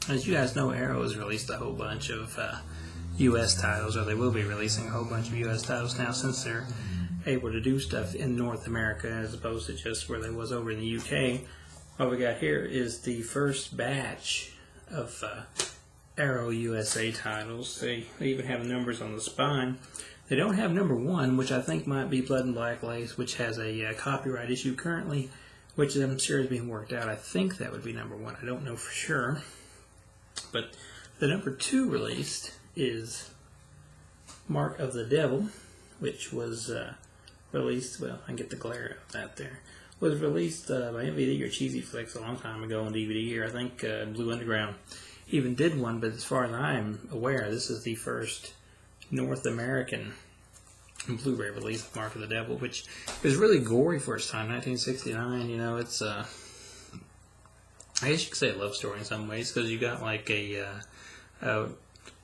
As you guys know, Arrow has released a whole bunch of U.S. titles, or they will be releasing a whole bunch of U.S. titles now, since they're able to do stuff in North America as opposed to just where they was over in the UK. What we got here is the first batch of Arrow USA titles. They even have numbers on the spine. They don't have number 1, which I think might be Blood and Black Lace, which has a copyright issue currently, which I'm sure is being worked out. I think that would be number 1. I don't know for sure. But the number 2 released is Mark of the Devil, which was released, well, I can get the glare out of that there, was released by MVD or Cheesy Flicks a long time ago on DVD here. I think Blue Underground even did one, but as far as I'm aware, this is the first North American Blu-ray release of Mark of the Devil, which is really gory for its time, 1969. You know, it's I guess you could say a love story in some ways, because you got like a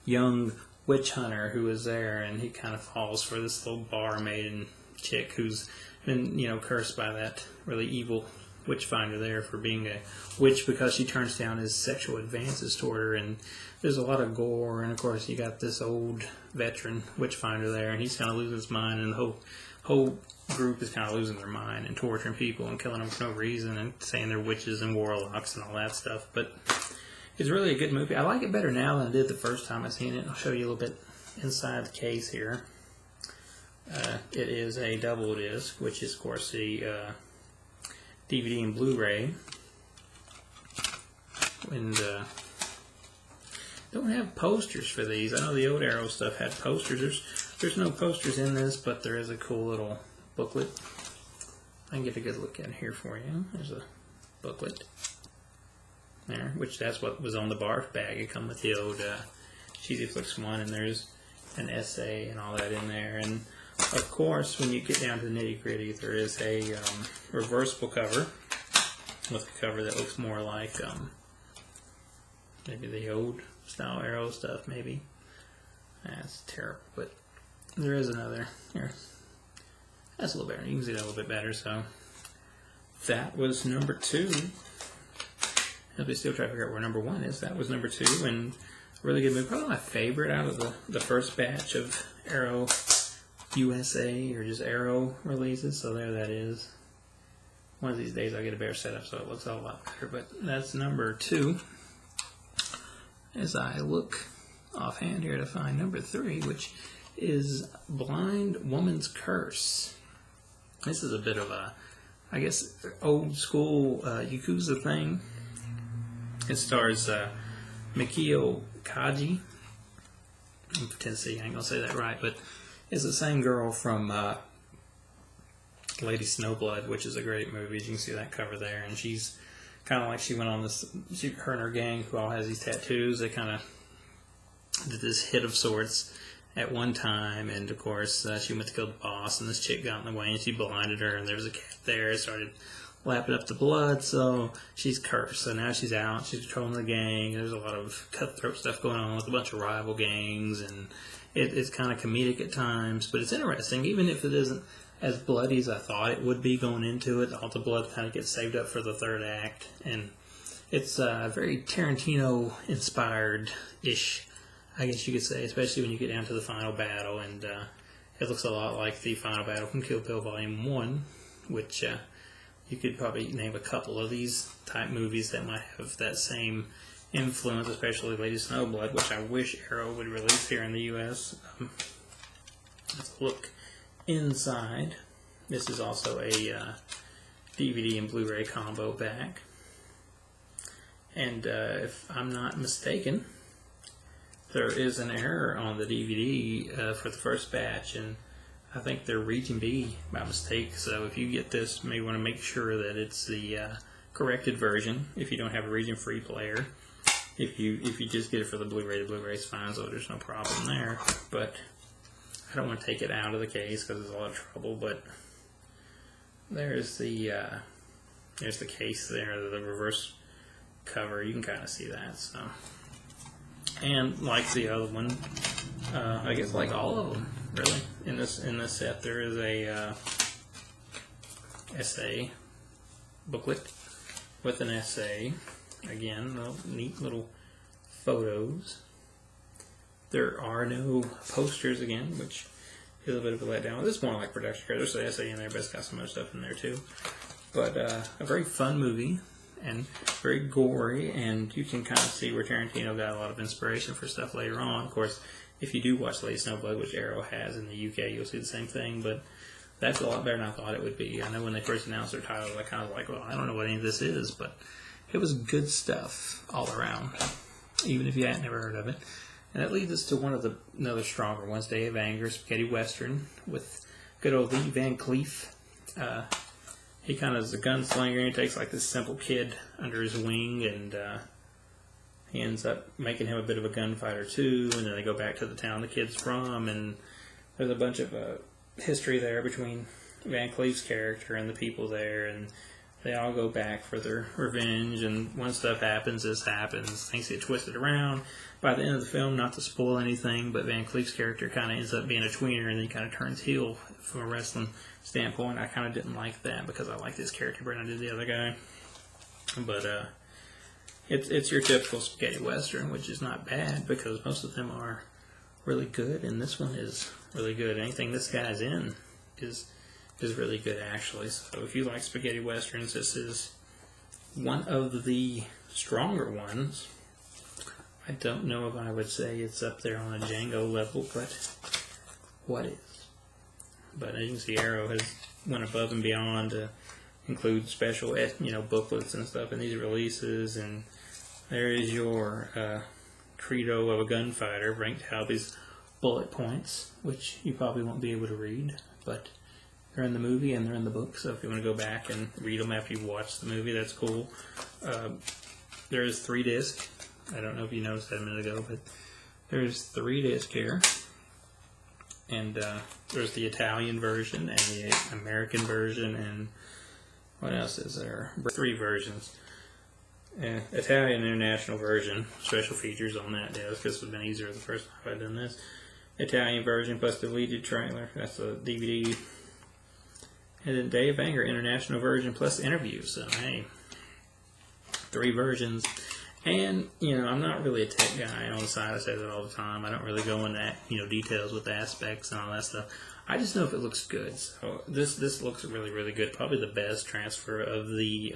young witch hunter who is there, and he kind of falls for this little barmaid chick who's been, you know, cursed by that really evil witch finder there for being a witch, because she turns down his sexual advances toward her. And there's a lot of gore, and of course you got this old veteran witch finder there, and he's kind of losing his mind, and the whole group is kind of losing their mind and torturing people and killing them for no reason and saying they're witches and warlocks and all that stuff. But it's really a good movie. I like it better now than I did the first time I seen it. I'll show you a little bit inside the case here. It is a double disc, which is of course the DVD and Blu-ray, and don't have posters for these. I know the old Arrow stuff had posters. There's no posters in this, but there is a cool little booklet. I can get a good look at it here for you. There's a booklet there, which that's what was on the barf bag. It come with the old Cheesy Flicks one, and there's an essay and all that in there. And of course, when you get down to the nitty-gritty, there is a reversible cover with a cover that looks more like maybe the old style Arrow stuff, maybe. That's terrible, but there is another here. That's a little better. You can see that a little bit better. So that was number 2. I'll be still trying to figure out where number 1 is. That was number 2, and a really good movie. Probably my favorite out of the first batch of Arrow USA, or just Arrow releases. So there that is. One of these days I'll get a better setup so it looks a lot better. But that's number 2. As I look offhand here to find number 3, which is Blind Woman's Curse. This is a bit of a, I guess, old school Yakuza thing. It stars Mikio Kaji. In Tennessee, I ain't gonna say that right, but it's the same girl from Lady Snowblood, which is a great movie. You can see that cover there, and she's kind of like she went on this. Her and her gang, who all has these tattoos, they kind of did this hit of sorts at one time, and of course she went to kill the boss, and this chick got in the way, and she blinded her, and there was a cat there. It started lapping up the blood, so she's cursed. So now she's out, she's controlling the gang. There's a lot of cutthroat stuff going on with a bunch of rival gangs, and it's kind of comedic at times, but it's interesting, even if it isn't as bloody as I thought it would be going into it. All the blood kind of gets saved up for the third act, and it's very Tarantino-inspired-ish, I guess you could say, especially when you get down to the final battle, and it looks a lot like the final battle from Kill Bill Volume 1, which you could probably name a couple of these type movies that might have that same influence, especially Lady Snowblood, which I wish Arrow would release here in the U.S. Let's look inside. This is also a DVD and Blu-ray combo pack, and if I'm not mistaken, there is an error on the DVD for the first batch, and I think they're region B by mistake. So if you get this, you may want to make sure that it's the corrected version if you don't have a region-free player. If you just get it for the Blu-ray is fine, so there's no problem there. But I don't want to take it out of the case because it's a lot of trouble. But there's the case there, the reverse cover. You can kind of see that. So, and like the other one, I guess like all of them really in this set, there is a essay booklet with an essay. Again, a neat little photos. There are no posters again, which is a bit of a letdown. This is more like production credits. There's the essay in there, but it's got some other stuff in there too. But a very fun movie and very gory, and you can kind of see where Tarantino got a lot of inspiration for stuff later on. Of course, if you do watch Lady Snowblood, which Arrow has in the UK, you'll see the same thing, but that's a lot better than I thought it would be. I know when they first announced their title, I kind of like, well, I don't know what any of this is, but it was good stuff all around, even if you hadn't never heard of it. And that leads us to one of another stronger ones, Day of Anger, spaghetti western, with good old Lee Van Cleef. He kind of is a gunslinger, and he takes like this simple kid under his wing, and he ends up making him a bit of a gunfighter too, and then they go back to the town the kid's from, and there's a bunch of history there between Van Cleef's character and the people there, and they all go back for their revenge, and when stuff happens, this happens. Things get twisted around. By the end of the film, not to spoil anything, but Van Cleef's character kind of ends up being a tweener, and then he kind of turns heel from a wrestling standpoint. I kind of didn't like that because I like this character better than I did the other guy. But it's your typical spaghetti western, which is not bad because most of them are really good, and this one is really good. Anything this guy's in is really good, actually. So if you like spaghetti westerns, this is one of the stronger ones. I don't know if I would say it's up there on a Django level, but what is? But as you can see, Arrow has went above and beyond to include special, booklets and stuff in these releases. And there is your credo of a gunfighter, ranked out these bullet points, which you probably won't be able to read, but they're in the movie and they're in the book. So if you want to go back and read them after you've watched the movie, that's cool. There is 3 discs. I don't know if you noticed that a minute ago, but there's 3 discs here. And there's the Italian version and the American version, and what else is there? 3 versions. Italian International version, special features on that disc. This would have been easier the first time I'd done this. Italian version plus deleted trailer. That's a DVD. And then Day of Anger International version plus interviews. So hey, 3 versions. And, I'm not really a tech guy on the side. I say that all the time. I don't really go into, details with the aspects and all that stuff. I just know if it looks good. So this looks really, really good. Probably the best transfer of the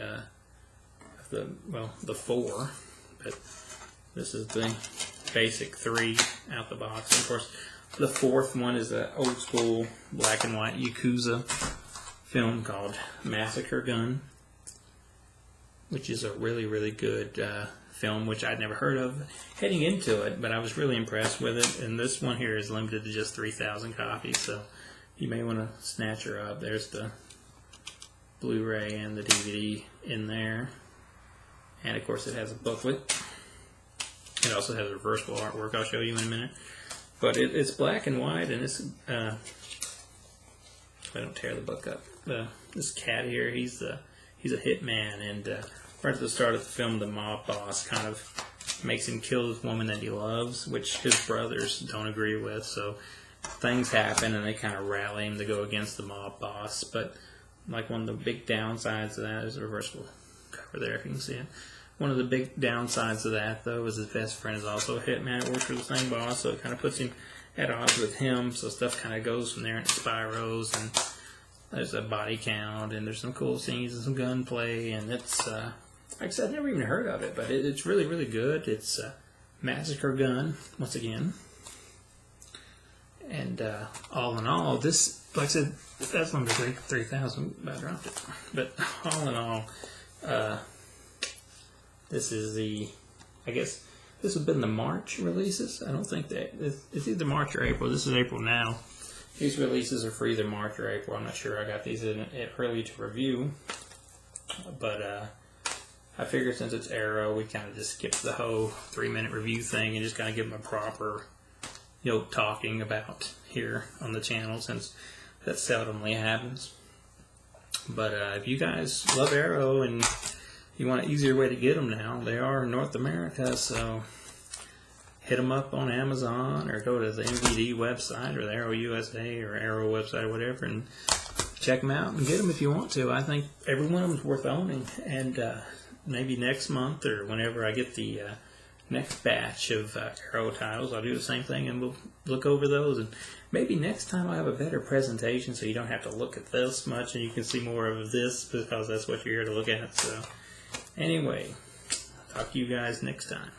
4. But this is the basic 3 out the box. And of course, the 4th one is an old school black and white Yakuza film called Massacre Gun, which is a really, really good film, which I'd never heard of heading into it, but I was really impressed with it. And this one here is limited to just 3,000 copies, so you may want to snatch her up. There's the Blu-ray and the DVD in there, and of course it has a booklet. It also has reversible artwork I'll show you in a minute, but it's black and white, and it's I don't tear the book up. This cat here, he's a hitman, and right at the start of the film, the mob boss kind of makes him kill this woman that he loves, which his brothers don't agree with. So things happen, and they kind of rally him to go against the mob boss. But like one of the big downsides of that is a reversible cover there, if you can see it. One of the big downsides of that, though, is his best friend is also a hitman. It works for the same boss, so it kind of puts him at odds with him. So stuff kind of goes from there and spirals, and there's a body count, and there's some cool scenes and some gunplay, and it's like I said, I've never even heard of it, but it's really, really good. It's Massacre Gun, once again. And all in all, this, like I said, that's number 3,000, but I dropped it. But all in all, this is I guess this has been the March releases. I don't think that, it's either March or April. This is April now. These releases are for either March or April. I'm not sure. I got these in early to review. But I figured since it's Arrow, we kind of just skip the whole 3-minute review thing and just kind of give them a proper, talking about here on the channel, since that seldomly happens. But if you guys love Arrow and you want an easier way to get them now, they are in North America, so hit them up on Amazon or go to the MVD website or the Arrow USA or Arrow website or whatever and check them out and get them if you want to. I think every one of them is worth owning, and maybe next month or whenever I get the next batch of Arrow titles, I'll do the same thing and we'll look over those. And maybe next time I'll have a better presentation so you don't have to look at this much and you can see more of this because that's what you're here to look at. So anyway, I'll talk to you guys next time.